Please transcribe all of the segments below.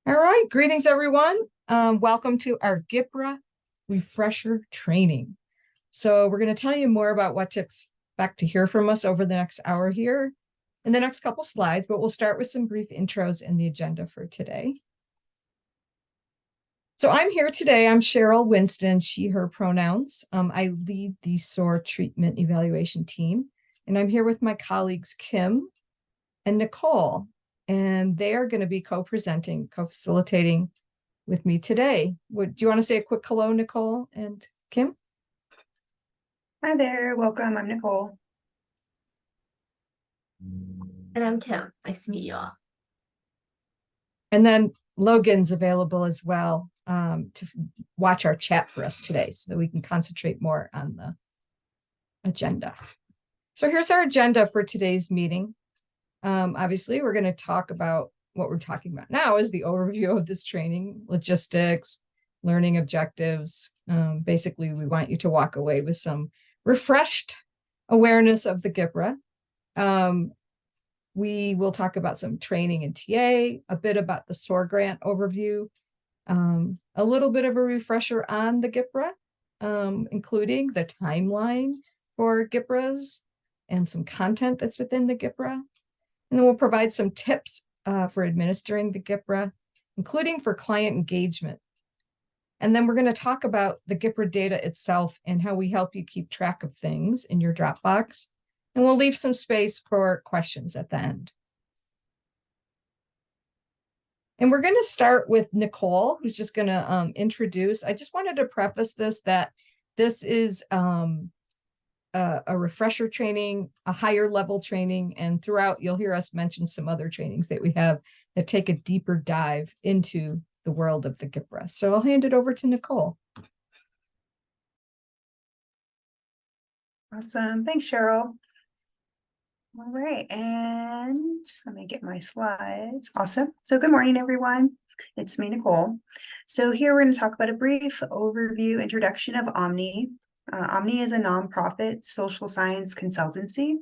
All right, greetings everyone. Welcome to our GPRA refresher training. So we're going to tell you more about what to expect to hear from us over the next hour here in the next couple slides, but we'll start with some brief intros in the agenda for today. So I'm here today. I'm Cheryl Winston, she, her pronouns. I lead the SOR treatment evaluation team, and I'm here with my colleagues, Kim and Nicole, and they are going to be co-presenting, co-facilitating with me today. Do you want to say a quick hello, Nicole and Kim? Hi there, welcome. I'm Nicole. And I'm Kim. Nice to meet you all. And then Logan's available as well to watch our chat for us today so that we can concentrate more on the agenda. So here's our agenda for today's meeting. Obviously, we're going to talk about what we're talking about now is the overview of this training, logistics, learning objectives. Basically, we want you to walk away with some refreshed awareness of the GPRA. We will talk about some training in TA, a bit about the SOR Grant Overview, a little bit of a refresher on the GPRA, including the timeline for GPRAs and some content that's within the GPRA. And then we'll provide some tips for administering the GPRA, including for client engagement. And then we're going to talk about the GPRA data itself and how we help you keep track of things in your Dropbox. And we'll leave some space for questions at the end. And we're going to start with Nicole, who's just going to introduce. I just wanted to preface this that this is a refresher training, a higher level training, and throughout you'll hear us mention some other trainings that we have that take a deeper dive into the world of the GPRA. So I'll hand it over to Nicole. Awesome. Thanks, Cheryl. All right, and let me get my slides. Awesome. So good morning, everyone. It's me, Nicole. So here we're going to talk about a brief overview introduction of Omni. Omni is a nonprofit social science consultancy,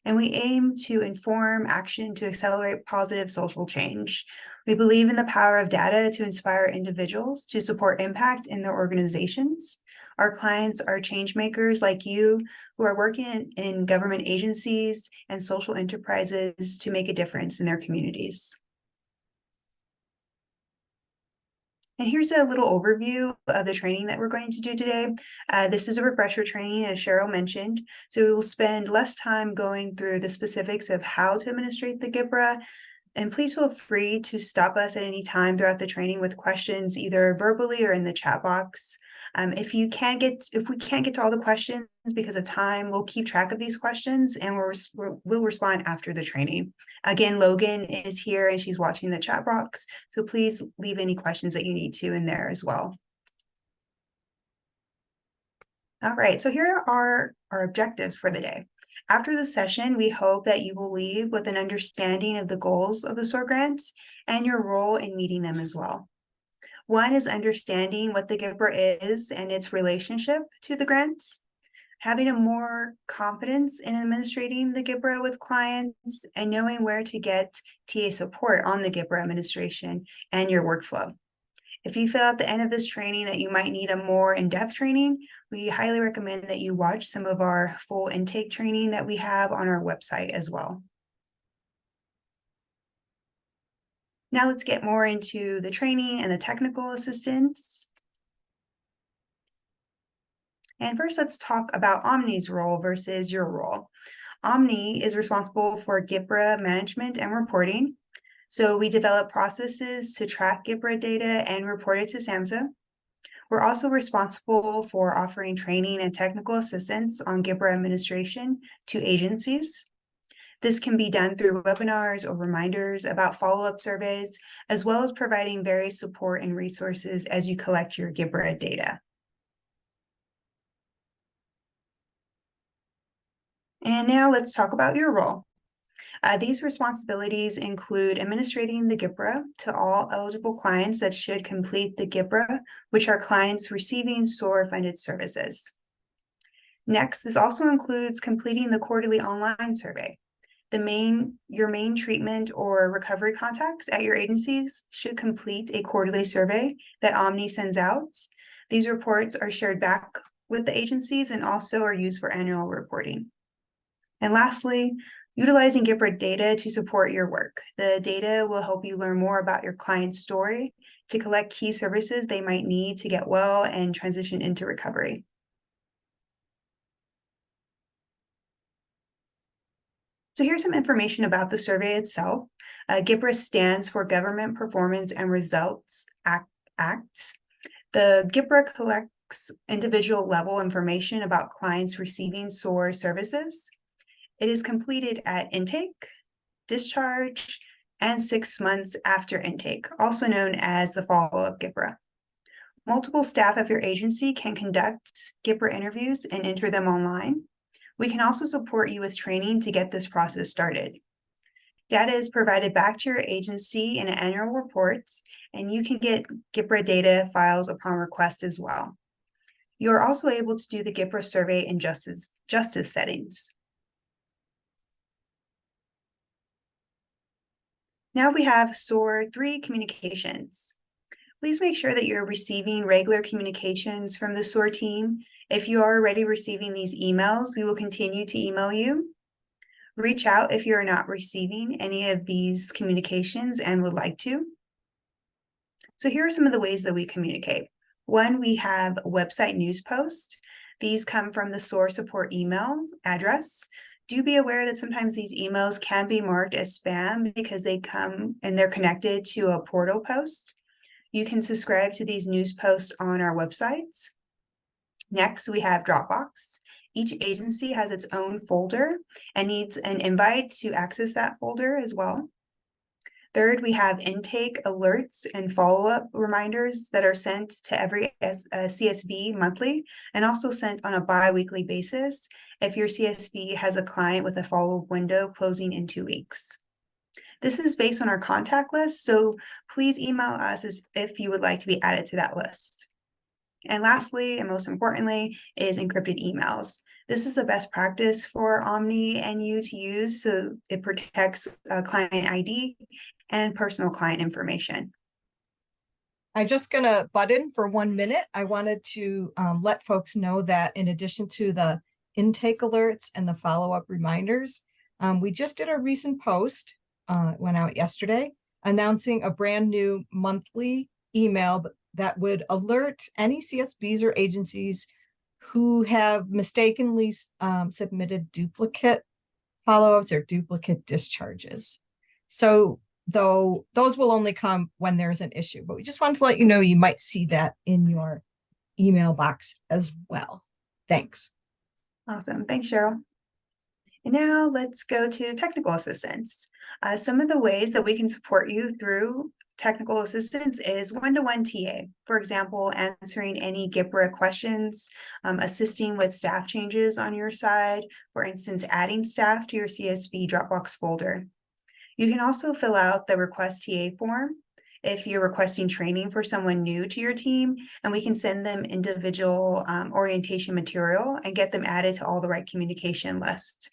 and we aim to inform action to accelerate positive social change. We believe in the power of data to inspire individuals to support impact in their organizations. Our clients are change makers like you who are working in government agencies and social enterprises to make a difference in their communities. And here's a little overview of the training that we're going to do today. This is a refresher training, as Cheryl mentioned. So we will spend less time going through the specifics of how to administrate the GPRA. And please feel free to stop us at any time throughout the training with questions, either verbally or in the chat box. If we can't get to all the questions because of time, we'll keep track of these questions and we'll respond after the training. Again, Logan is here and she's watching the chat box, so please leave any questions that you need to in there as well. All right, so here are our objectives for the day. After the session, we hope that you will leave with an understanding of the goals of the SOR grants and your role in meeting them as well. One is understanding what the GPRA is and its relationship to the grants, having a more confidence in administrating the GPRA with clients, and knowing where to get TA support on the GPRA administration and your workflow. If you feel at the end of this training that you might need a more in-depth training, we highly recommend that you watch some of our full intake training that we have on our website as well. Now let's get more into the training and the technical assistance. And first, let's talk about Omni's role versus your role. Omni is responsible for GPRA management and reporting. So we develop processes to track GPRA data and report it to SAMHSA. We're also responsible for offering training and technical assistance on GPRA administration to agencies. This can be done through webinars or reminders about follow-up surveys, as well as providing various support and resources as you collect your GPRA data. And now let's talk about your role. These responsibilities include administrating the GPRA to all eligible clients that should complete the GPRA, which are clients receiving SOR-funded services. Next, this also includes completing the quarterly online survey. Your main treatment or recovery contacts at your agencies should complete a quarterly survey that Omni sends out. These reports are shared back with the agencies and also are used for annual reporting. And lastly, utilizing GPRA data to support your work. The data will help you learn more about your client's story to collect key services they might need to get well and transition into recovery. So here's some information about the survey itself. GPRA stands for Government Performance and Results Act. The GPRA collects individual level information about clients receiving SOR services. It is completed at intake, discharge, and 6 months after intake, also known as the follow-up GPRA. Multiple staff of your agency can conduct GPRA interviews and enter them online. We can also support you with training to get this process started. Data is provided back to your agency in annual reports, and you can get GPRA data files upon request as well. You are also able to do the GPRA survey in justice settings. Now we have SOR 3 communications. Please make sure that you're receiving regular communications from the SOR team. If you are already receiving these emails, we will continue to email you. Reach out if you are not receiving any of these communications and would like to. So here are some of the ways that we communicate. One, we have website news posts. These come from the SOR support email address. Do be aware that sometimes these emails can be marked as spam because they come and they're connected to a portal post. You can subscribe to these news posts on our websites. Next, we have Dropbox. Each agency has its own folder and needs an invite to access that folder as well. Third, we have intake alerts and follow-up reminders that are sent to every CSB monthly and also sent on a bi-weekly basis if your CSB has a client with a follow-up window closing in 2 weeks. This is based on our contact list, so please email us if you would like to be added to that list. And lastly, and most importantly, is encrypted emails. This is a best practice for Omni and you to use, so it protects client ID and personal client information. I'm just gonna butt in for 1 minute. I wanted to let folks know that in addition to the intake alerts and the follow-up reminders, we just did a recent post, went out yesterday, announcing a brand new monthly email that would alert any CSBs or agencies who have mistakenly submitted duplicate follow-ups or duplicate discharges. So though those will only come when there's an issue, but we just wanted to let you know you might see that in your email box as well. Thanks. Awesome. Thanks, Cheryl. And now let's go to technical assistance. Some of the ways that we can support you through technical assistance is one-to-one TA. For example, answering any GPRA questions, assisting with staff changes on your side, for instance, adding staff to your CSB Dropbox folder. You can also fill out the request TA form if you're requesting training for someone new to your team, and we can send them individual orientation material and get them added to all the right communication lists.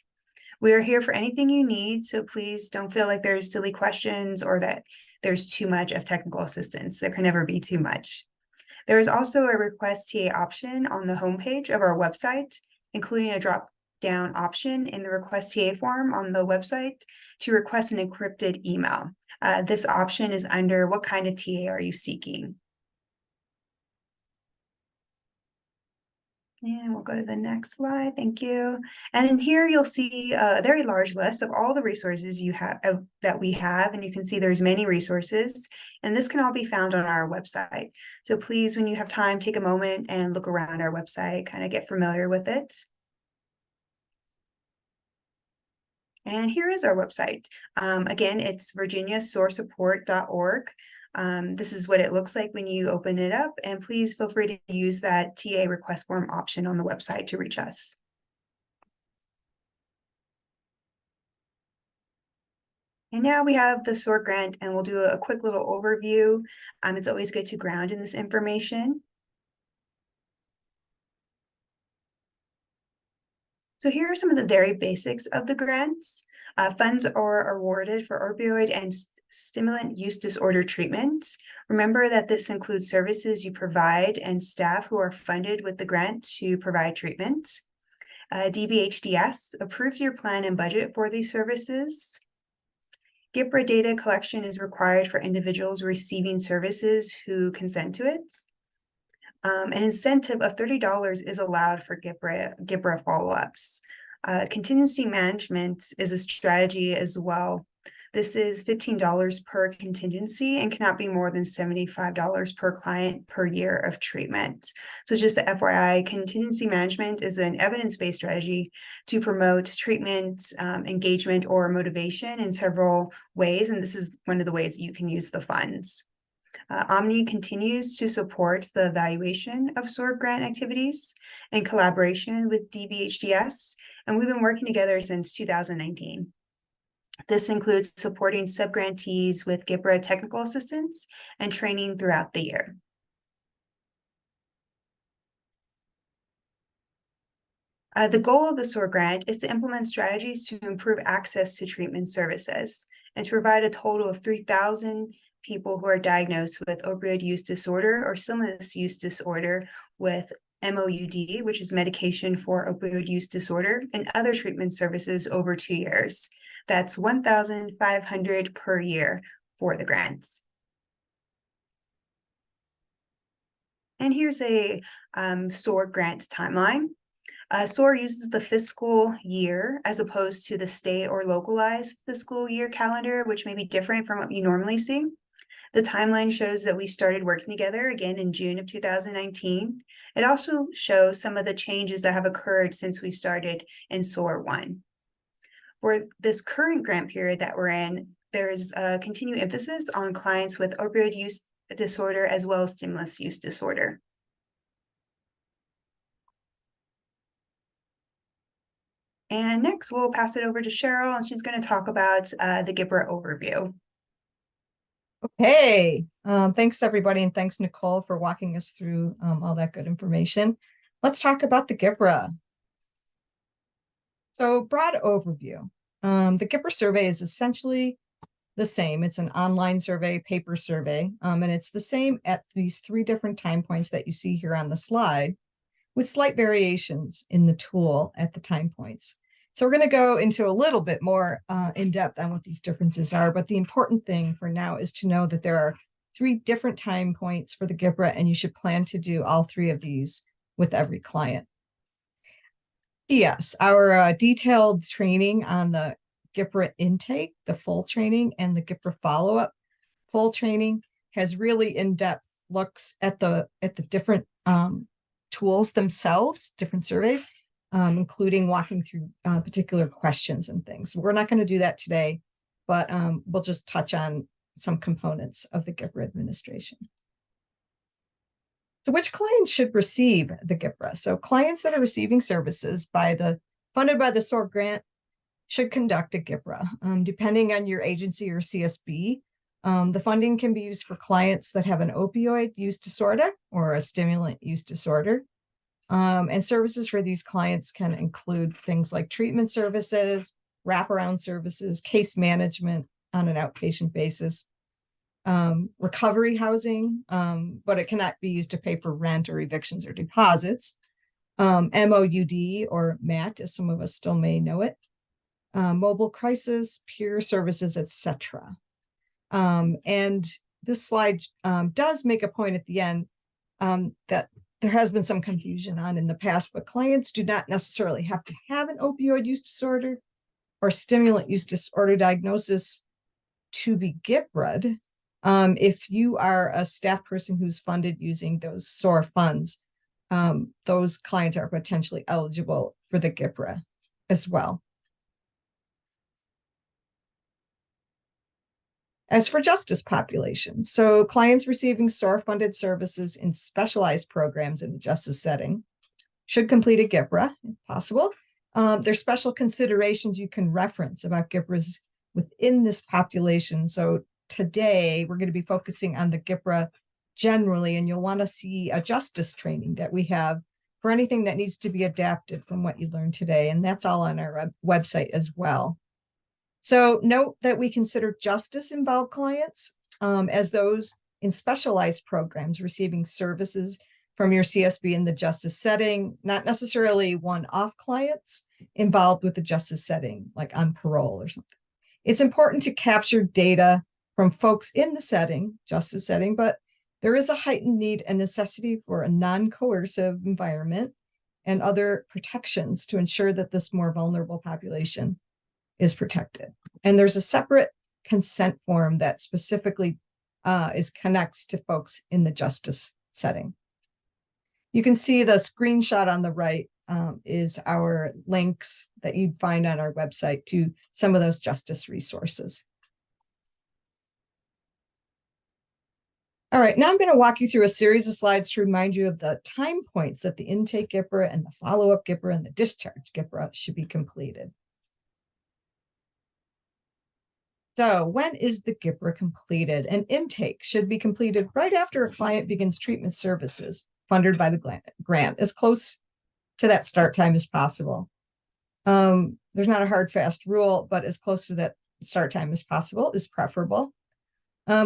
We are here for anything you need, so please don't feel like there's silly questions or that there's too much of technical assistance. There can never be too much. There is also a request TA option on the homepage of our website, including a drop-down option in the request TA form on the website to request an encrypted email. This option is under what kind of TA are you seeking? And we'll go to the next slide. Thank you. And here you'll see a very large list of all the resources you have that we have, and you can see there's many resources, and this can all be found on our website. So please, when you have time, take a moment and look around our website, kind of get familiar with it. And here is our website. Again, it's virginiasorsupport.org. This is what it looks like when you open it up, and please feel free to use that TA request form option on the website to reach us. And now we have the SOR grant, and we'll do a quick little overview. It's always good to ground in this information. So here are some of the very basics of the grants. Funds are awarded for opioid and stimulant use disorder treatments. Remember that this includes services you provide and staff who are funded with the grant to provide treatment. DBHDS approved your plan and budget for these services. GPRA data collection is required for individuals receiving services who consent to it. An incentive of $30 is allowed for GPRA follow-ups. Contingency management is a strategy as well. This is $15 per contingency and cannot be more than $75 per client per year of treatment. So just a FYI, contingency management is an evidence-based strategy to promote treatment, engagement, or motivation in several ways, and this is one of the ways you can use the funds. Omni continues to support the evaluation of SOR grant activities in collaboration with DBHDS, and we've been working together since 2019. This includes supporting subgrantees with GPRA technical assistance and training throughout the year. The goal of the SOR grant is to implement strategies to improve access to treatment services and to provide a total of 3,000 people who are diagnosed with opioid use disorder or stimulant use disorder with MOUD, which is medication for opioid use disorder, and other treatment services over 2 years. That's 1,500 per year for the grants. And here's a SOR grant timeline. SOR uses the fiscal year as opposed to the state or localized fiscal year calendar, which may be different from what you normally see. The timeline shows that we started working together again in June of 2019. It also shows some of the changes that have occurred since we started in SOR 1. For this current grant period that we're in, there is a continued emphasis on clients with opioid use disorder as well as stimulus use disorder. And next, we'll pass it over to Cheryl, and she's going to talk about the GPRA overview. Okay, thanks everybody, and thanks Nicole for walking us through all that good information. Let's talk about the GPRA. So, broad overview. The GPRA survey is essentially the same. It's an online survey, paper survey, and it's the same at these 3 different time points that you see here on the slide, with slight variations in the tool at the time points. So we're going to go into a little bit more in depth on what these differences are, but the important thing for now is to know that there are 3 different time points for the GPRA, and you should plan to do all 3 of these with every client. Yes, our detailed training on the GPRA intake, the full training, and the GPRA follow-up full training has really in-depth looks at the different tools themselves, different surveys, including walking through particular questions and things. We're not going to do that today, but we'll just touch on some components of the GPRA administration. So which clients should receive the GPRA? So clients that are receiving services funded by the SOR grant should conduct a GPRA. Depending on your agency or CSB, the funding can be used for clients that have an opioid use disorder or a stimulant use disorder. And services for these clients can include things like treatment services, wraparound services, case management on an outpatient basis, recovery housing, but it cannot be used to pay for rent or evictions or deposits, MOUD or MAT, as some of us still may know it, mobile crisis, peer services, etc. And this slide does make a point at the end that there has been some confusion on in the past, but clients do not necessarily have to have an opioid use disorder or stimulant use disorder diagnosis to be GPRA'd. If you are a staff person who's funded using those SOR funds, those clients are potentially eligible for the GPRA as well. As for justice populations, so clients receiving SOR-funded services in specialized programs in the justice setting should complete a GPRA, if possible. There's special considerations you can reference about GPRAs within this population. So today, we're going to be focusing on the GPRA generally, and you'll want to see a justice training that we have for anything that needs to be adapted from what you learned today, and that's all on our website as well. So note that we consider justice involved clients as those in specialized programs receiving services from your CSB in the justice setting, not necessarily one-off clients involved with the justice setting, like on parole or something. It's important to capture data from folks in the setting, justice setting, but there is a heightened need and necessity for a non-coercive environment and other protections to ensure that this more vulnerable population is protected. And there's a separate consent form that specifically connects to folks in the justice setting. You can see the screenshot on the right is our links that you'd find on our website to some of those justice resources. All right, now I'm going to walk you through a series of slides to remind you of the time points that the intake GPRA and the follow-up GPRA and the discharge GPRA should be completed. So when is the GPRA completed? An intake should be completed right after a client begins treatment services funded by the grant, as close to that start time as possible. There's not a hard, fast rule, but as close to that start time as possible is preferable.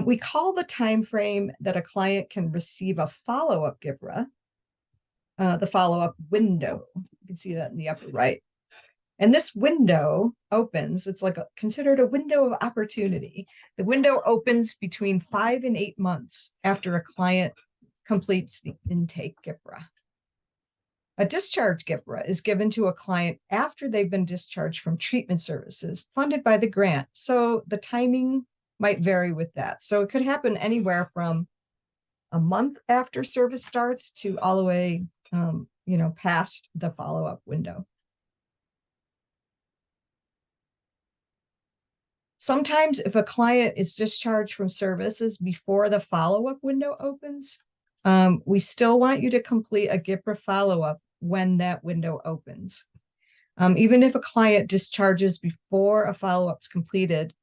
We call the time frame that a client can receive a follow-up GPRA the follow-up window. You can see that in the upper right. And this window opens, it's like considered a window of opportunity. The window opens between 5 and 8 months after a client completes the intake GPRA. A discharge GPRA is given to a client after they've been discharged from treatment services funded by the grant. So the timing might vary with that. So it could happen anywhere from a month after service starts to all the way, past the follow-up window. Sometimes if a client is discharged from services before the follow-up window opens, we still want you to complete a GPRA follow-up when that window opens. Even if a client discharges before a follow-up is completed,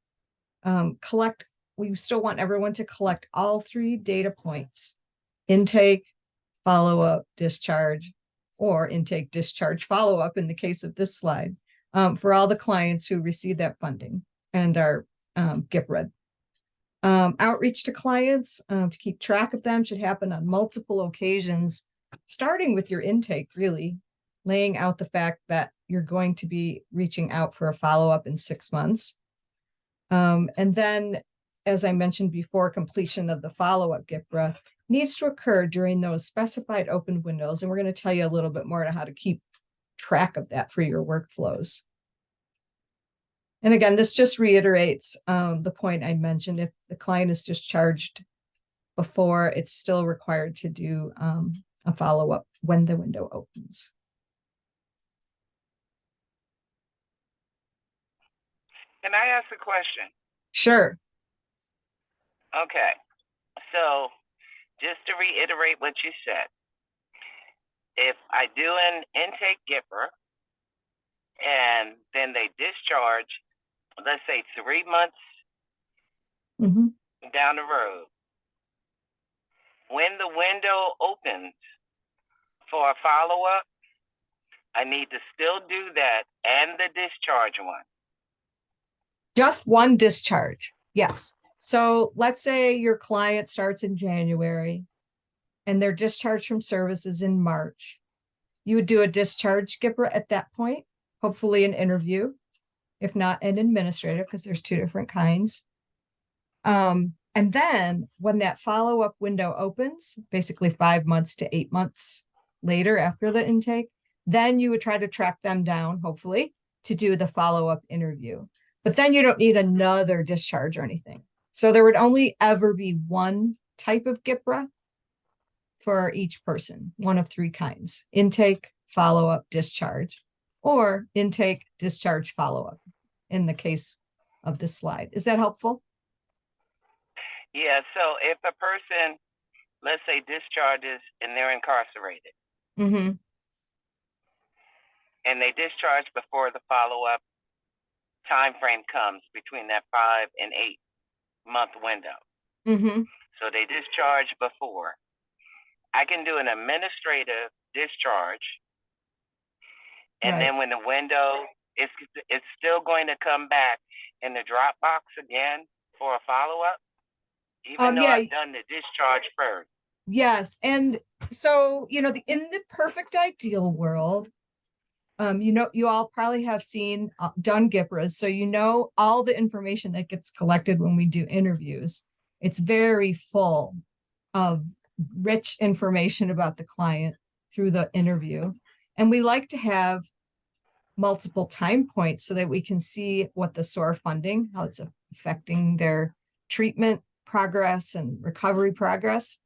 we still want everyone to collect all 3 data points: intake, follow-up, discharge, or intake, discharge, follow-up in the case of this slide, for all the clients who receive that funding and are GPRA'd. Outreach to clients to keep track of them should happen on multiple occasions, starting with your intake, really, laying out the fact that you're going to be reaching out for a follow-up in 6 months. And then, as I mentioned before, completion of the follow-up GPRA needs to occur during those specified open windows. And we're going to tell you a little bit more on how to keep track of that for your workflows. And again, this just reiterates the point I mentioned. If the client is discharged before, it's still required to do a follow-up when the window opens. Can I ask a question? Sure. Okay. So just to reiterate what you said, if I do an intake GPRA and then they discharge, let's say 3 months down the road, when the window opens for a follow-up, I need to still do that and the discharge one. Just one discharge, yes. So let's say your client starts in January and they're discharged from services in March. You would do a discharge GPRA at that point, hopefully an interview, if not an administrative, because there's 2 different kinds. And then when that follow-up window opens, basically 5 months to 8 months later after the intake, then you would try to track them down, hopefully, to do the follow-up interview. But then you don't need another discharge or anything. So there would only ever be one type of GPRA for each person, one of 3 kinds: intake, follow-up, discharge, or intake, discharge, follow-up in the case of this slide. Is that helpful? Yeah, so if a person, let's say, discharges and they're incarcerated, and they discharge before the follow-up time frame comes between that 5 and 8 month window. So they discharge before. I can do an administrative discharge, and then when the window it's still going to come back in the Dropbox again for a follow-up, even though Yeah. I've done the discharge first. Yes, and so, in the perfect ideal world, you all probably have done GPRAs, so all the information that gets collected when we do interviews. It's very full of rich information about the client through the interview. And we like to have multiple time points so that we can see what the SOR funding, how it's affecting their treatment progress and recovery progress.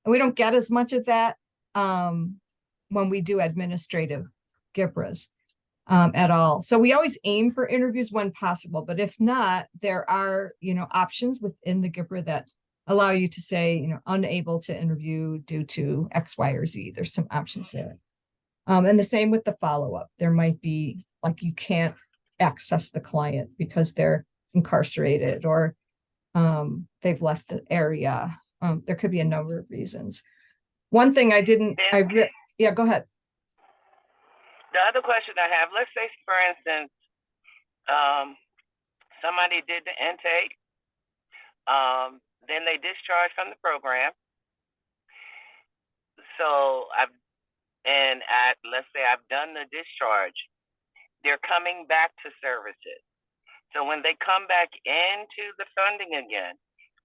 And we don't get as much of that when we do administrative GPRAs at all. So we always aim for interviews when possible, but if not, there are, options within the GPRA that allow you to say, unable to interview due to X, Y, or Z. There's some options there. And the same with the follow-up. There might be like you can't access the client because they're incarcerated or they've left the area. There could be a number of reasons. One thing yeah, go ahead. The other question I have, let's say, for instance, somebody did the intake, then they discharged from the program. So let's say I've done the discharge. They're coming back to services. So when they come back into the funding again,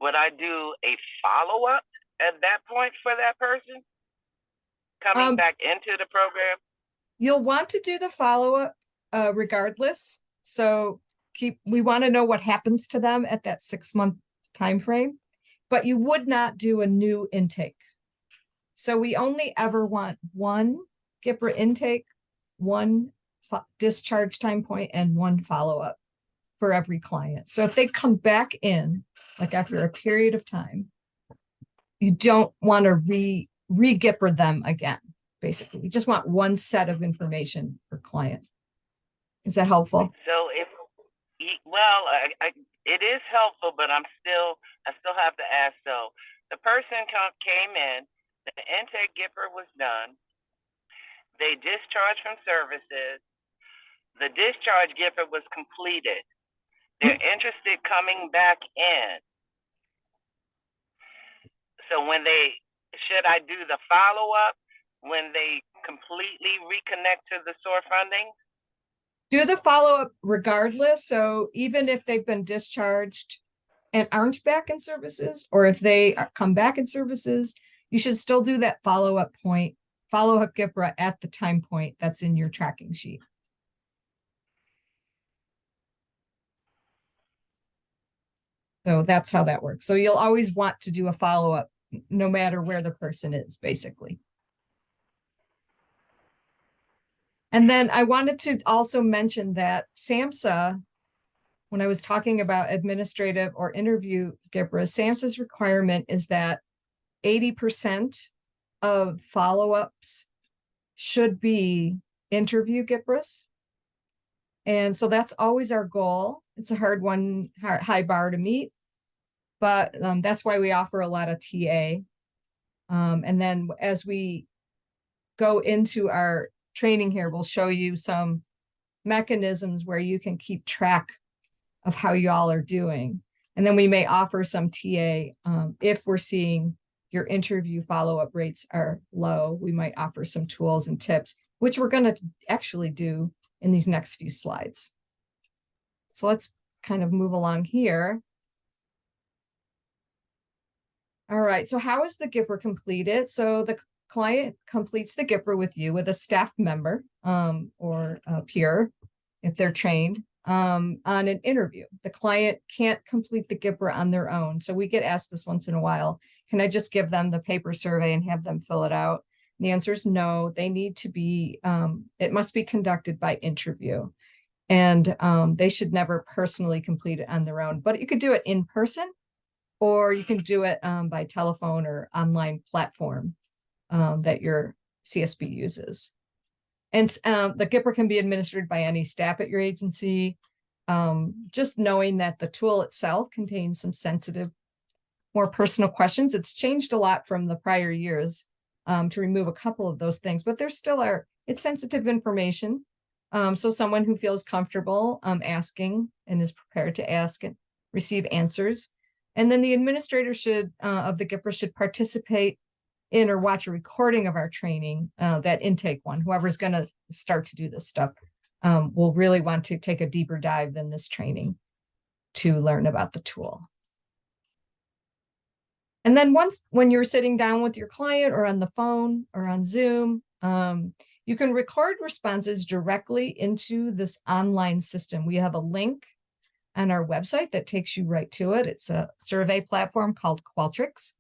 would I do a follow-up at that point for that person coming back into the program? You'll want to do the follow-up regardless. So we want to know what happens to them at that 6-month time frame, but you would not do a new intake. So we only ever want one GPRA intake, one discharge time point, and one follow-up for every client. So if they come back in, like after a period of time, you don't want to re-GPRA them again. Basically, we just want one set of information per client. Is that helpful? So it is helpful, but I still have to ask. So the person came in, the intake GPRA was done, they discharged from services, the discharge GPRA was completed. They're interested coming back in. So should I do the follow-up when they completely reconnect to the SOR funding? Do the follow-up regardless. So even if they've been discharged and aren't back in services, or if they come back in services, you should still do that follow-up GPRA at the time point that's in your tracking sheet. So that's how that works. So you'll always want to do a follow-up no matter where the person is, basically. And then I wanted to also mention that SAMHSA, when I was talking about administrative or interview GPRA, SAMHSA's requirement is that 80% of follow-ups should be interview GPRAs. And so that's always our goal. It's a high bar to meet, but that's why we offer a lot of TA. And then as we go into our training here, we'll show you some mechanisms where you can keep track of how y'all are doing. And then we may offer some TA if we're seeing your interview follow-up rates are low. We might offer some tools and tips, which we're going to actually do in these next few slides. So let's kind of move along here. All right, so how is the GPRA completed? So the client completes the GPRA with you with a staff member or a peer, if they're trained, on an interview. The client can't complete the GPRA on their own. So we get asked this once in a while, can I just give them the paper survey and have them fill it out? And the answer is no, they need to be, it must be conducted by interview. And they should never personally complete it on their own, but you could do it in person, or you can do it by telephone or online platform that your CSB uses. And the GPRA can be administered by any staff at your agency. Just knowing that the tool itself contains some sensitive, more personal questions. It's changed a lot from the prior years to remove a couple of those things, but there still are, it's sensitive information. So someone who feels comfortable asking and is prepared to ask and receive answers. And then the administrator of the GPRA should participate in or watch a recording of our training, that intake one. Whoever's going to start to do this stuff will really want to take a deeper dive than this training to learn about the tool. And then when you're sitting down with your client or on the phone or on Zoom, you can record responses directly into this online system. We have a link on our website that takes you right to it. It's a survey platform called Qualtrics.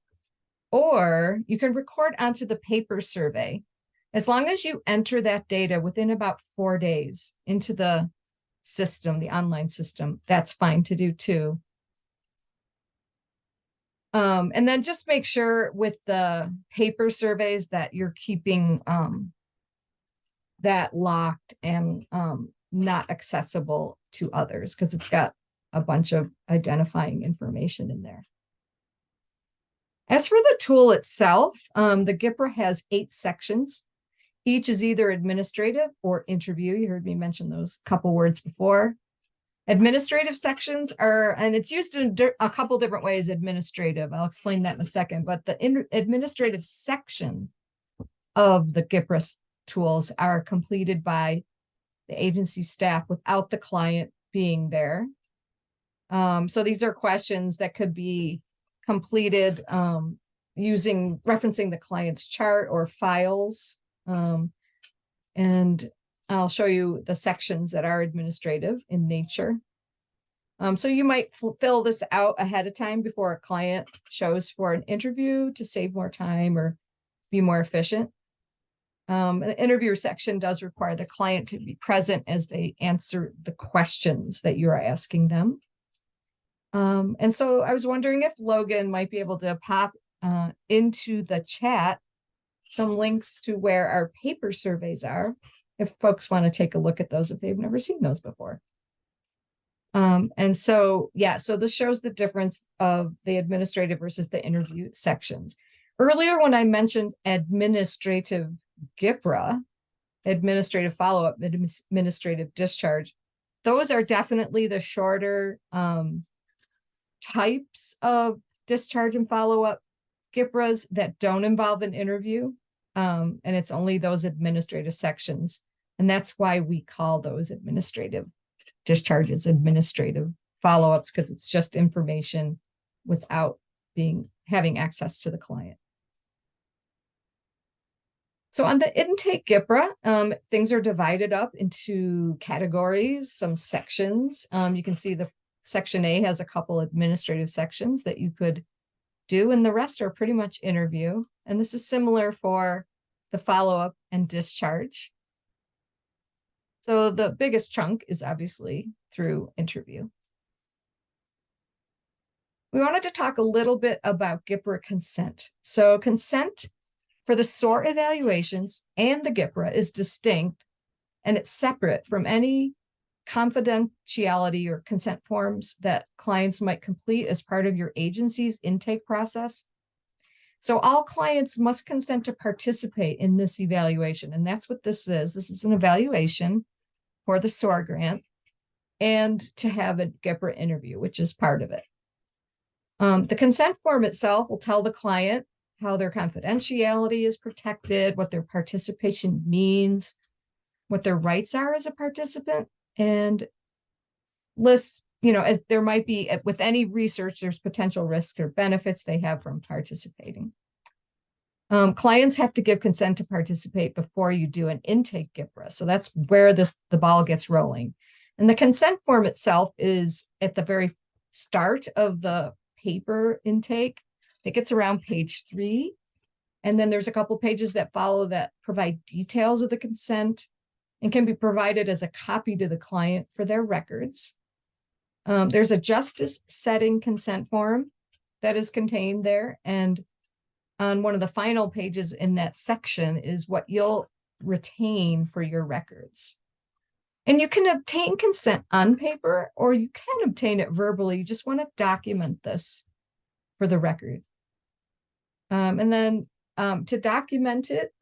Or you can record onto the paper survey. As long as you enter that data within about 4 days into the system, the online system, that's fine to do too. And then just make sure with the paper surveys that you're keeping that locked and not accessible to others, because it's got a bunch of identifying information in there. As for the tool itself, the GPRA has 8 sections. Each is either administrative or interview. You heard me mention those couple words before. Administrative sections are, and it's used in a couple different ways, administrative. I'll explain that in a second, but the administrative section of the GPRA tools are completed by the agency staff without the client being there. So these are questions that could be completed referencing the client's chart or files. And I'll show you the sections that are administrative in nature. So you might fill this out ahead of time before a client shows for an interview to save more time or be more efficient. The interview section does require the client to be present as they answer the questions that you are asking them. And so I was wondering if Logan might be able to pop into the chat some links to where our paper surveys are, if folks want to take a look at those if they've never seen those before. And so, yeah, so this shows the difference of the administrative versus the interview sections. Earlier, when I mentioned administrative GPRA, administrative follow-up, administrative discharge, those are definitely the shorter types of discharge and follow-up GPRAs that don't involve an interview. And it's only those administrative sections. And that's why we call those administrative discharges, administrative follow-ups, because it's just information without having access to the client. So on the intake GPRA, things are divided up into categories, some sections. You can see the Section A has a couple administrative sections that you could do, and the rest are pretty much interview. And this is similar for the follow-up and discharge. So the biggest chunk is obviously through interview. We wanted to talk a little bit about GPRA consent. So consent for the SOR evaluations and the GPRA is distinct, and it's separate from any confidentiality or consent forms that clients might complete as part of your agency's intake process. So all clients must consent to participate in this evaluation, and that's what this is. This is an evaluation for the SOR grant and to have a GPRA interview, which is part of it. The consent form itself will tell the client how their confidentiality is protected, what their participation means, what their rights are as a participant, and lists, as there might be with any research, there's potential risks or benefits they have from participating. Clients have to give consent to participate before you do an intake GPRA. So that's where the ball gets rolling. And the consent form itself is at the very start of the paper intake. It gets around page 3. And then there's a couple pages that follow that provide details of the consent and can be provided as a copy to the client for their records. There's a justice setting consent form that is contained there. And on one of the final pages in that section is what you'll retain for your records. And you can obtain consent on paper, or you can obtain it verbally. You just want to document this for the record. And then to document it,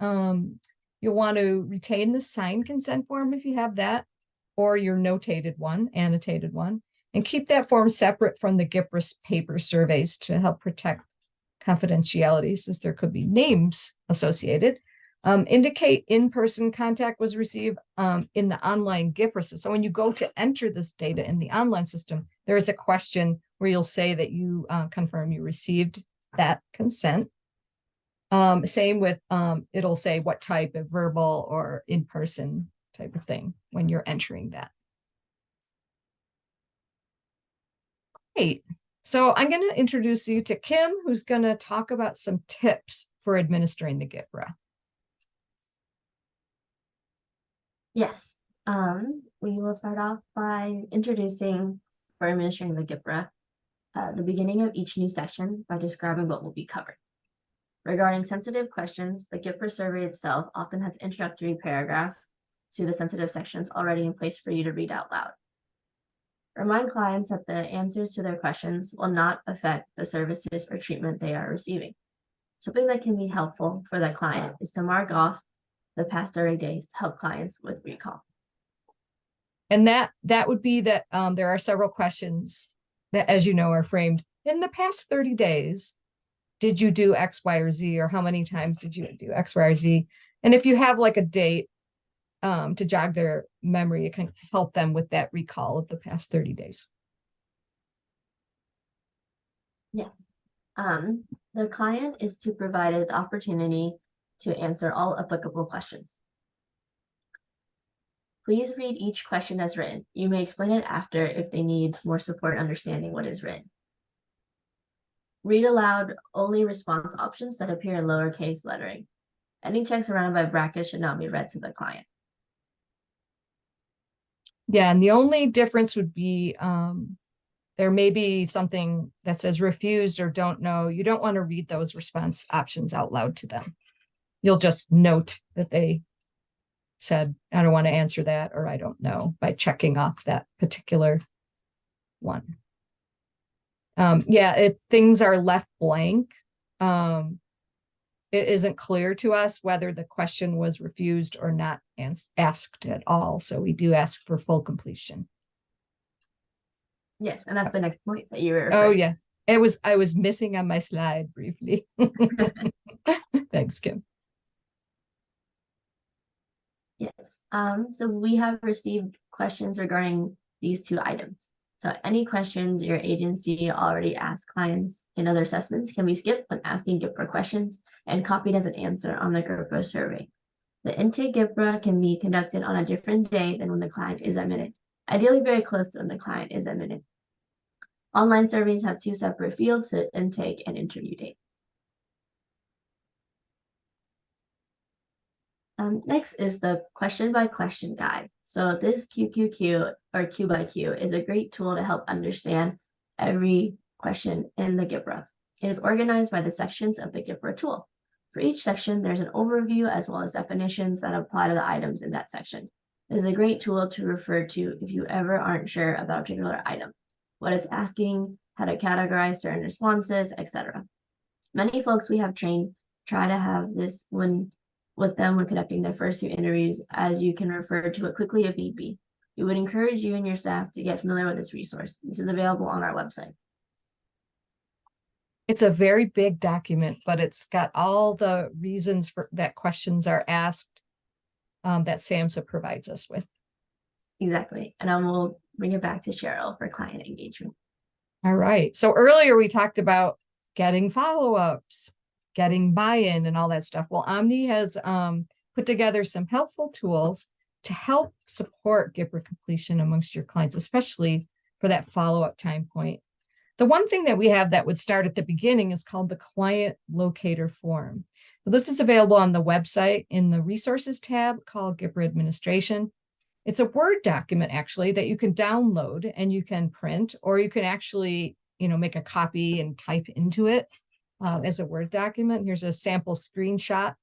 you'll want to retain the signed consent form if you have that, or your notated one, annotated one, and keep that form separate from the GPRA paper surveys to help protect confidentiality, since there could be names associated. Indicate in-person contact was received in the online GPRA system. So when you go to enter this data in the online system, there is a question where you'll say that you confirm you received that consent. Same with, it'll say what type of verbal or in-person type of thing when you're entering that. Great. So I'm going to introduce you to Kim, who's going to talk about some tips for administering the GPRA. Yes. We will start off by introducing for administering the GPRA the beginning of each new session by describing what will be covered. Regarding sensitive questions, the GPRA survey itself often has introductory paragraphs to the sensitive sections already in place for you to read out loud. Remind clients that the answers to their questions will not affect the services or treatment they are receiving. Something that can be helpful for that client is to mark off the past 30 days to help clients with recall. And that would be that there are several questions that, as you know, are framed in the past 30 days. Did you do X, Y, or Z, or how many times did you do X, Y, or Z? And if you have like a date to jog their memory, it can help them with that recall of the past 30 days. Yes. The client is to provide the opportunity to answer all applicable questions. Please read each question as written. You may explain it after if they need more support understanding what is written. Read aloud only response options that appear in lowercase lettering. Any checks surrounded by brackets should not be read to the client. Yeah, and the only difference would be there may be something that says refused or don't know. You don't want to read those response options out loud to them. You'll just note that they said, I don't want to answer that, or I don't know, by checking off that particular one. Yeah, if things are left blank, it isn't clear to us whether the question was refused or not asked at all. So we do ask for full completion. Yes, and that's the next point that you were Oh referring. yeah, I was missing on my slide briefly. Thanks, Kim. Yes. So we have received questions regarding these two items. So any questions your agency already asked clients in other assessments can be skipped when asking GPRA questions and copied as an answer on the GPRA survey. The intake GPRA can be conducted on a different day than when the client is admitted, ideally very close to when the client is admitted. Online surveys have two separate fields, so intake and interview date. Next is the question by question guide. So this QQQ or Q by Q is a great tool to help understand every question in the GPRA. It is organized by the sections of the GPRA tool. For each section, there's an overview as well as definitions that apply to the items in that section. It is a great tool to refer to if you ever aren't sure about a particular item, what it's asking, how to categorize certain responses, etc. Many folks we have trained try to have this with them when conducting their first few interviews, as you can refer to it quickly if need be. We would encourage you and your staff to get familiar with this resource. This is available on our website. It's a very big document, but it's got all the reasons for that questions are asked that SAMHSA provides us with. Exactly. And I will bring it back to Cheryl for client engagement. All right. So earlier we talked about getting follow-ups, getting buy-in and all that stuff. Well, Omni has put together some helpful tools to help support GPRA completion amongst your clients, especially for that follow-up time point. The one thing that we have that would start at the beginning is called the Client Locator Form. So this is available on the website in the Resources tab called GPRA Administration. It's a Word document, actually, that you can download and you can print, or you can actually, make a copy and type into it as a Word document. Here's a sample screenshot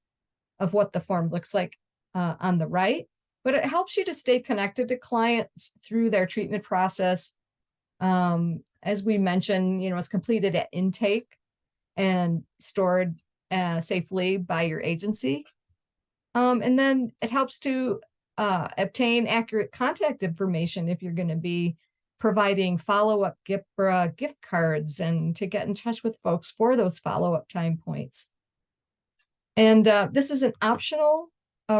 of what the form looks like on the right, but it helps you to stay connected to clients through their treatment process. As we mentioned, it's completed at intake and stored safely by your agency. And then it helps to obtain accurate contact information if you're going to be providing follow-up GPRA gift cards and to get in touch with folks for those follow-up time points. And this is an optional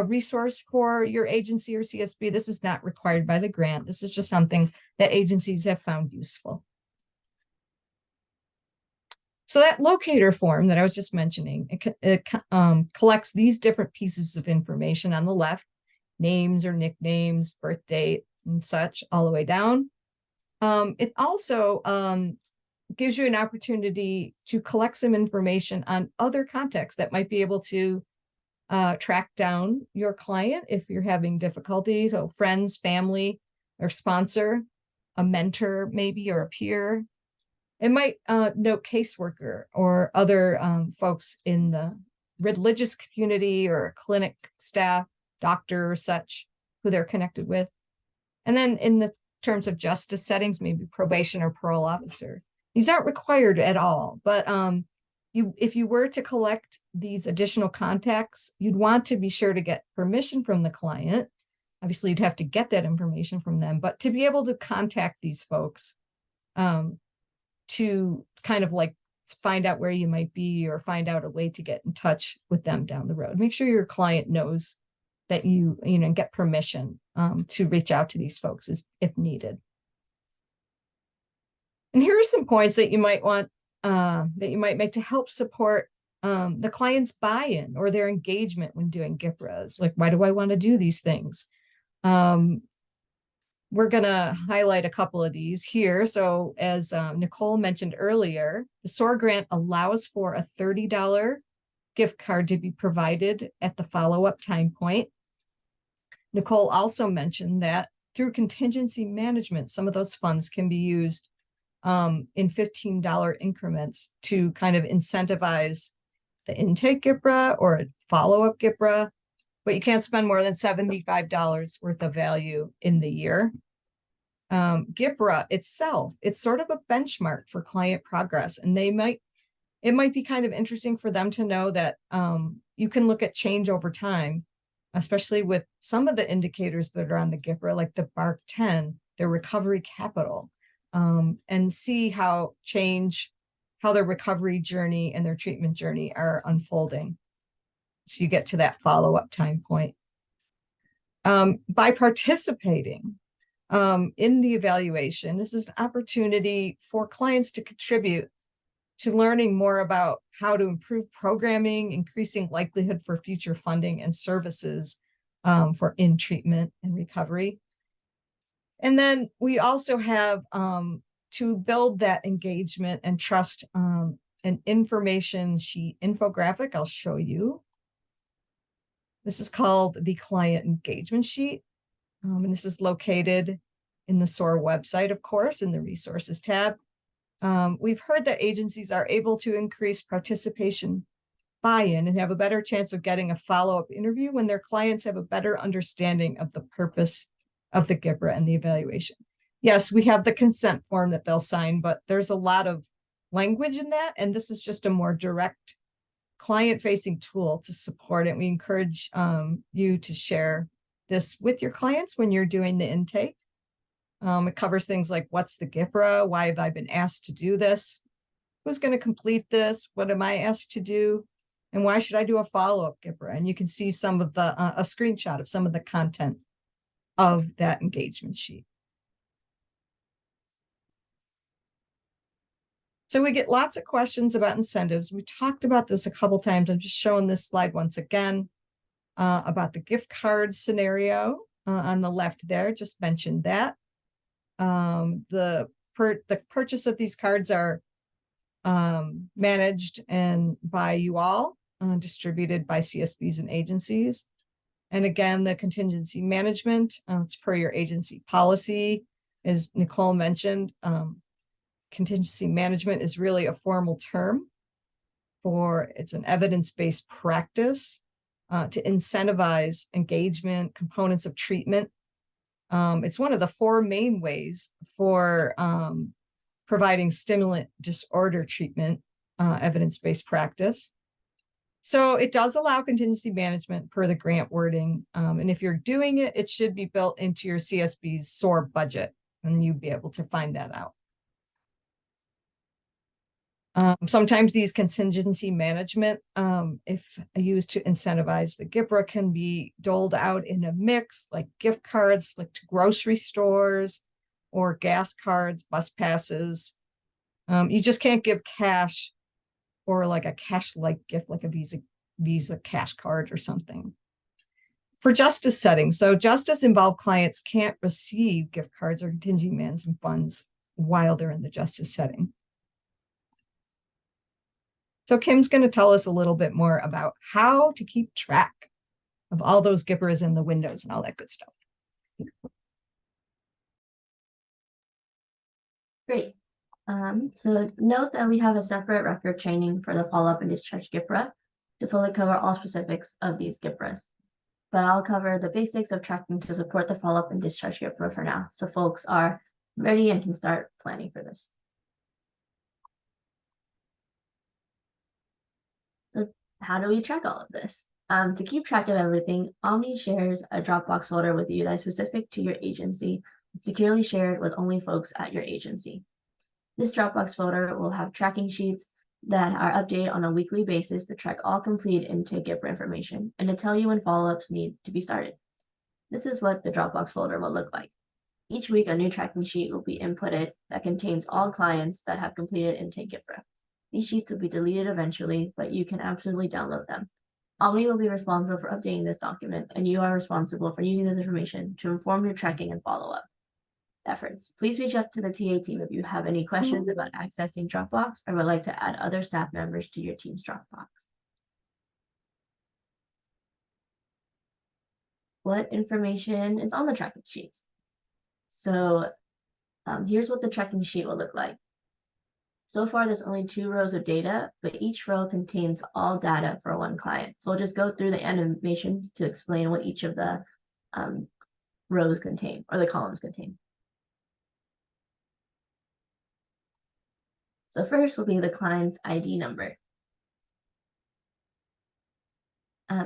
resource for your agency or CSB. This is not required by the grant. This is just something that agencies have found useful. So that locator form that I was just mentioning, it collects these different pieces of information on the left, names or nicknames, birth date, and such, all the way down. It also gives you an opportunity to collect some information on other contacts that might be able to track down your client if you're having difficulty. So friends, family, or sponsor, a mentor maybe, or a peer. It might note caseworker or other folks in the religious community or clinic staff, doctor or such, who they're connected with. And then in the terms of justice settings, maybe probation or parole officer. These aren't required at all, but if you were to collect these additional contacts, you'd want to be sure to get permission from the client. Obviously, you'd have to get that information from them, but to be able to contact these folks to kind of like find out where you might be or find out a way to get in touch with them down the road. Make sure your client knows that you get permission to reach out to these folks if needed. And here are some points that you might want, that you might make to help support the client's buy-in or their engagement when doing GPRAs. Like, why do I want to do these things? We're going to highlight a couple of these here. So as Nicole mentioned earlier, the SOR grant allows for a $30 gift card to be provided at the follow-up time point. Nicole also mentioned that through contingency management, some of those funds can be used in $15 increments to kind of incentivize the intake GPRA or a follow-up GPRA, but you can't spend more than $75 worth of value in the year. GPRA itself, it's sort of a benchmark for client progress, and it might be kind of interesting for them to know that you can look at change over time, especially with some of the indicators that are on the GPRA, like the BARC 10, their recovery capital, and see how their recovery journey and their treatment journey are unfolding. So you get to that follow-up time point. By participating in the evaluation, this is an opportunity for clients to contribute to learning more about how to improve programming, increasing likelihood for future funding and services for in-treatment and recovery. And then we also have, to build that engagement and trust, an information sheet infographic I'll show you. This is called the Client Engagement Sheet. And this is located in the SOR website, of course, in the Resources tab. We've heard that agencies are able to increase participation buy-in and have a better chance of getting a follow-up interview when their clients have a better understanding of the purpose of the GPRA and the evaluation. Yes, we have the consent form that they'll sign, but there's a lot of language in that, and this is just a more direct client-facing tool to support it. We encourage you to share this with your clients when you're doing the intake. It covers things like, what's the GPRA? Why have I been asked to do this? Who's going to complete this? What am I asked to do? And why should I do a follow-up GPRA? And you can see some of the, a screenshot of some of the content of that engagement sheet. So we get lots of questions about incentives. We talked about this a couple times. I'm just showing this slide once again about the gift card scenario on the left there. Just mentioned that. The purchase of these cards are managed and by you all, distributed by CSBs and agencies. And again, the contingency management, it's per your agency policy. As Nicole mentioned, contingency management is really a formal term it's an evidence-based practice to incentivize engagement, components of treatment. It's one of the 4 main ways for providing stimulant disorder treatment, evidence-based practice. So it does allow contingency management per the grant wording. And if you're doing it, it should be built into your CSB's SOR budget, and you'd be able to find that out. Sometimes these contingency management, if used to incentivize the GPRA, can be doled out in a mix, like gift cards, like to grocery stores, or gas cards, bus passes. You just can't give cash, or like a cash-like gift, like a Visa cash card or something. For justice settings, so justice involved clients can't receive gift cards or contingency management funds while they're in the justice setting. So Kim's going to tell us a little bit more about how to keep track of all those GPRAs in the windows and all that good stuff. Great. So note that we have a separate record training for the follow-up and discharge GPRA to fully cover all specifics of these GPRAs. But I'll cover the basics of tracking to support the follow-up and discharge GPRA for now, so folks are ready and can start planning for this. So how do we track all of this? To keep track of everything, Omni shares a Dropbox folder with you that is specific to your agency, securely shared with only folks at your agency. This Dropbox folder will have tracking sheets that are updated on a weekly basis to track all complete intake GPRA information and to tell you when follow-ups need to be started. This is what the Dropbox folder will look like. Each week, a new tracking sheet will be inputted that contains all clients that have completed intake GPRA. These sheets will be deleted eventually, but you can absolutely download them. Omni will be responsible for updating this document, and you are responsible for using this information to inform your tracking and follow-up efforts. Please reach out to the TA team if you have any questions about accessing Dropbox or would like to add other staff members to your team's Dropbox. What information is on the tracking sheets? So here's what the tracking sheet will look like. So far, there's only 2 rows of data, but each row contains all data for one client. So I'll just go through the animations to explain what each of the rows contain, or the columns contain. So first will be the client's ID number.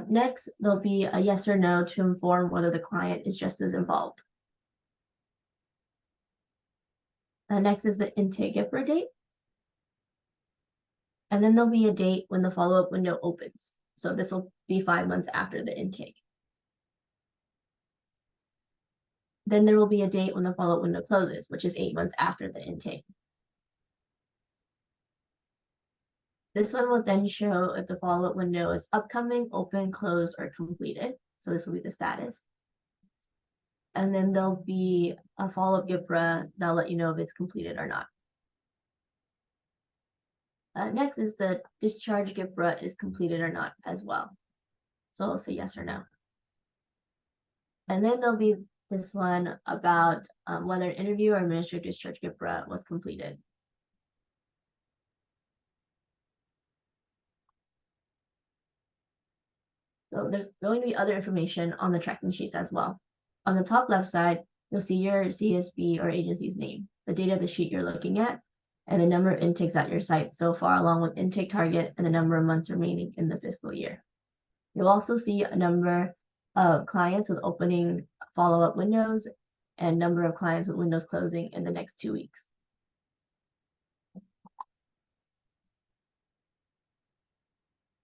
Next, there'll be a yes or no to inform whether the client is just as involved. Next is the intake GPRA date. And then there'll be a date when the follow-up window opens. So this will be 5 months after the intake. Then there will be a date when the follow-up window closes, which is 8 months after the intake. This one will then show if the follow-up window is upcoming, open, closed, or completed. So this will be the status. And then there'll be a follow-up GPRA that'll let you know if it's completed or not. Next is the discharge GPRA is completed or not as well. So I'll say yes or no. And then there'll be this one about whether an interview or administrative discharge GPRA was completed. So there's going to be other information on the tracking sheets as well. On the top left side, you'll see your CSB or agency's name, the date of the sheet you're looking at, and the number of intakes at your site so far, along with intake target and the number of months remaining in the fiscal year. You'll also see a number of clients with opening follow-up windows and number of clients with windows closing in the next 2 weeks.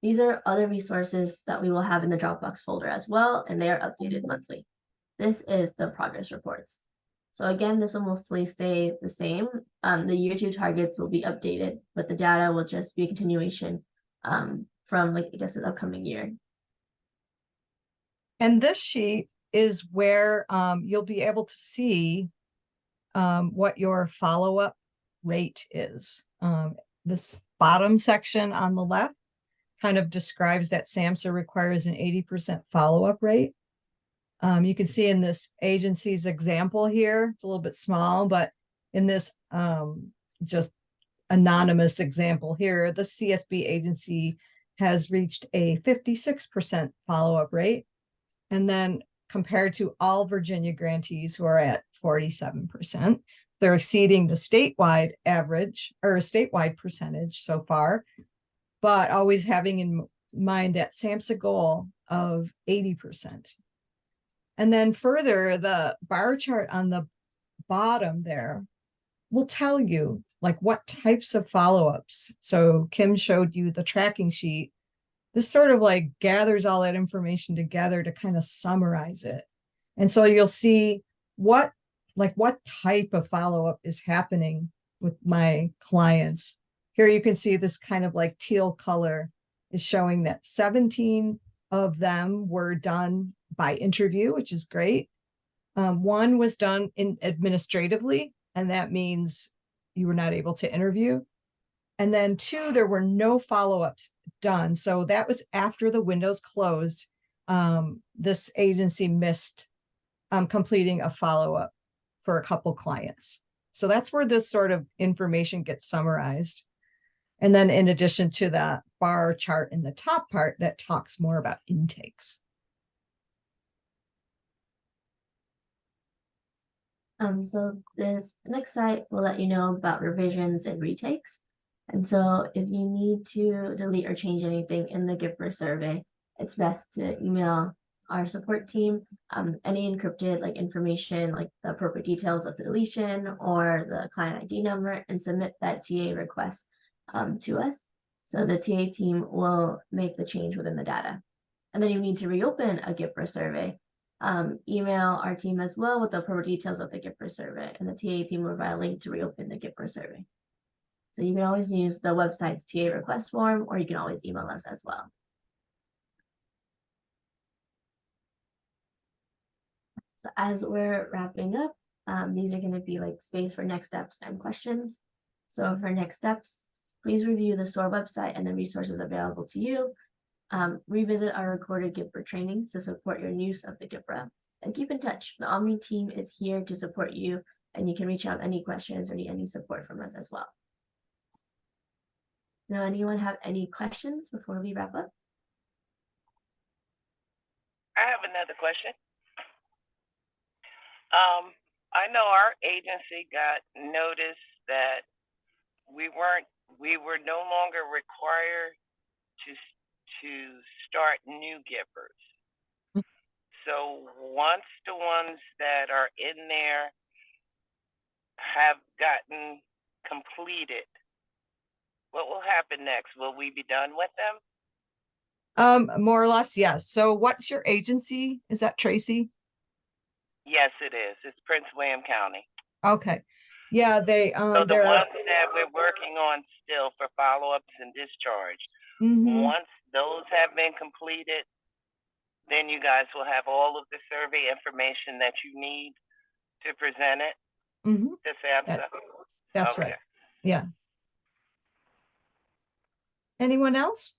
These are other resources that we will have in the Dropbox folder as well, and they are updated monthly. This is the progress reports. So again, this will mostly stay the same. The year 2 targets will be updated, but the data will just be a continuation from, like, I guess, the upcoming year. And this sheet is where you'll be able to see what your follow-up rate is. This bottom section on the left kind of describes that SAMHSA requires an 80% follow-up rate. You can see in this agency's example here, it's a little bit small, but in this just anonymous example here, the CSB agency has reached a 56% follow-up rate. And then compared to all Virginia grantees who are at 47%, they're exceeding the statewide average or statewide percentage so far, but always having in mind that SAMHSA goal of 80%. And then further, the bar chart on the bottom there will tell you like what types of follow-ups. So Kim showed you the tracking sheet. This sort of like gathers all that information together to kind of summarize it. And so you'll see what type of follow-up is happening with my clients. Here you can see this kind of like teal color is showing that 17 of them were done by interview, which is great. One was done administratively, and that means you were not able to interview. And then 2, there were no follow-ups done. So that was after the windows closed. This agency missed completing a follow-up for a couple clients. So that's where this sort of information gets summarized. And then in addition to that bar chart in the top part that talks more about intakes. So this next site will let you know about revisions and retakes. And so if you need to delete or change anything in the GPRA survey, it's best to email our support team any encrypted like information, like the appropriate details of the deletion or the client ID number, and submit that TA request to us. So the TA team will make the change within the data. And then you need to reopen a GPRA survey. Email our team as well with the appropriate details of the GPRA survey, and the TA team will provide a link to reopen the GPRA survey. So you can always use the website's TA request form, or you can always email us as well. So as we're wrapping up, these are going to be like space for next steps and questions. So for next steps, please review the SOR website and the resources available to you. Revisit our recorded GPRA training to support your use of the GPRA, and keep in touch. The Omni team is here to support you, and you can reach out any questions or need any support from us as well. Now, anyone have any questions before we wrap up? I have another question. I know our agency got notice that we were no longer required to start new GPRAs. So once the ones that are in there have gotten completed, what will happen next? Will we be done with them? More or less, yes. So what's your agency? Is that Tracy? Yes, it is. It's Prince William County. Okay. Yeah, they So the ones that we're working on still for follow-ups and discharge, once those have been completed, then you guys will have all of the survey information that you need to present it to SAMHSA. That's okay. right. Yeah. Anyone else?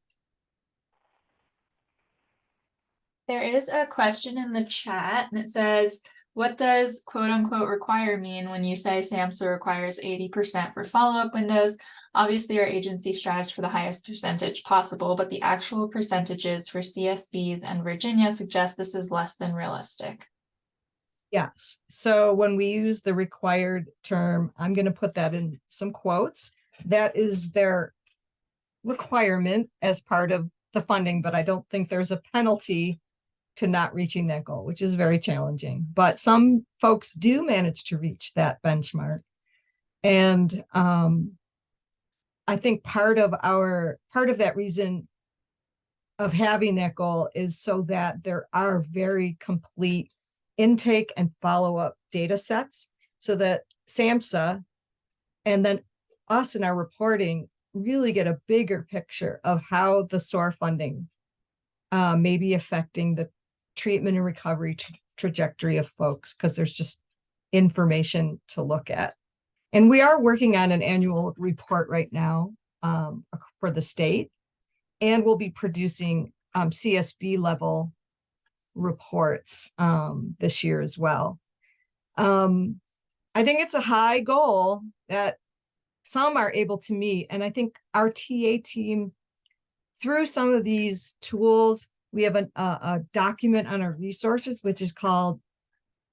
There is a question in the chat, and it says, what does quote unquote require mean when you say SAMHSA requires 80% for follow-up windows? Obviously, our agency strives for the highest percentage possible, but the actual percentages for CSBs and Virginia suggest this is less than realistic. Yes. So when we use the required term, I'm going to put that in some quotes. That is their requirement as part of the funding, but I don't think there's a penalty to not reaching that goal, which is very challenging. But some folks do manage to reach that benchmark. And I think part of that reason of having that goal is so that there are very complete intake and follow-up data sets, so that SAMHSA and then us in our reporting really get a bigger picture of how the SOR funding may be affecting the treatment and recovery trajectory of folks, because there's just information to look at. And we are working on an annual report right now for the state, and we'll be producing CSB level reports this year as well. I think it's a high goal that some are able to meet. And I think our TA team, through some of these tools, we have a document on our resources, which is called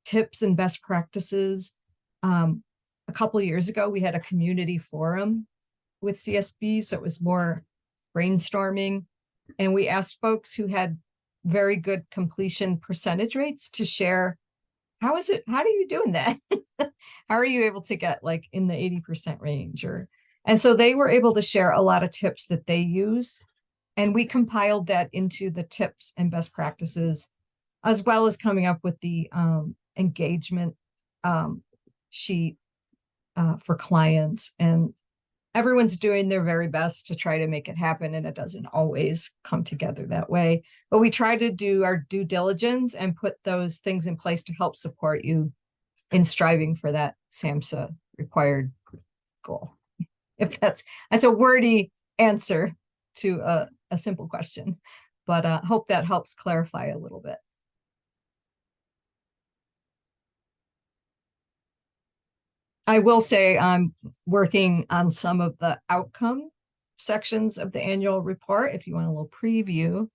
Tips and Best Practices. A couple of years ago, we had a community forum with CSB, so it was more brainstorming. And we asked folks who had very good completion percentage rates to share, how are you doing that? How are you able to get like in the 80% range? And so they were able to share a lot of tips that they use. And we compiled that into the tips and best practices, as well as coming up with the engagement sheet for clients. And everyone's doing their very best to try to make it happen, and it doesn't always come together that way. But we try to do our due diligence and put those things in place to help support you in striving for that SAMHSA required goal. If that's a wordy answer to a simple question, but hope that helps clarify a little bit. I will say I'm working on some of the outcome sections of the annual report. If you want a little preview,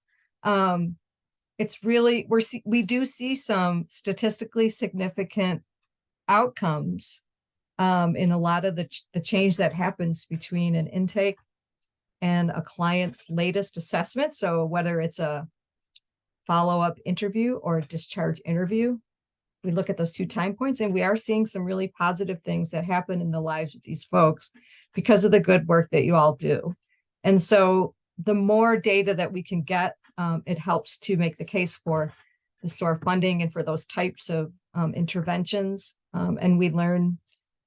it's really, we do see some statistically significant outcomes in a lot of the change that happens between an intake and a client's latest assessment. So whether it's a follow-up interview or a discharge interview, we look at those 2 time points, and we are seeing some really positive things that happen in the lives of these folks because of the good work that you all do. And so the more data that we can get, it helps to make the case for the SOR funding and for those types of interventions. And we learn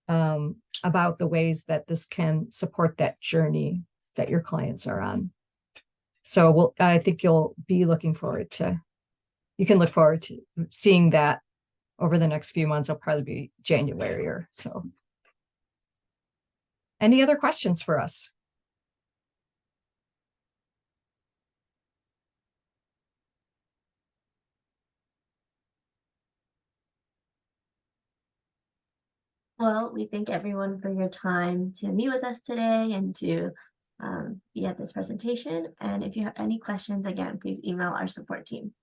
about the ways that this can support that journey that your clients are on. So I think you can look forward to seeing that over the next few months. It'll probably be January or so. Any other questions for us? Well, we thank everyone for your time to meet with us today and to be at this presentation. And if you have any questions, again, please email our support team.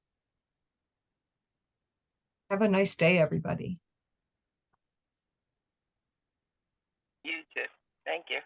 Have a nice day, everybody. You too. Thank you.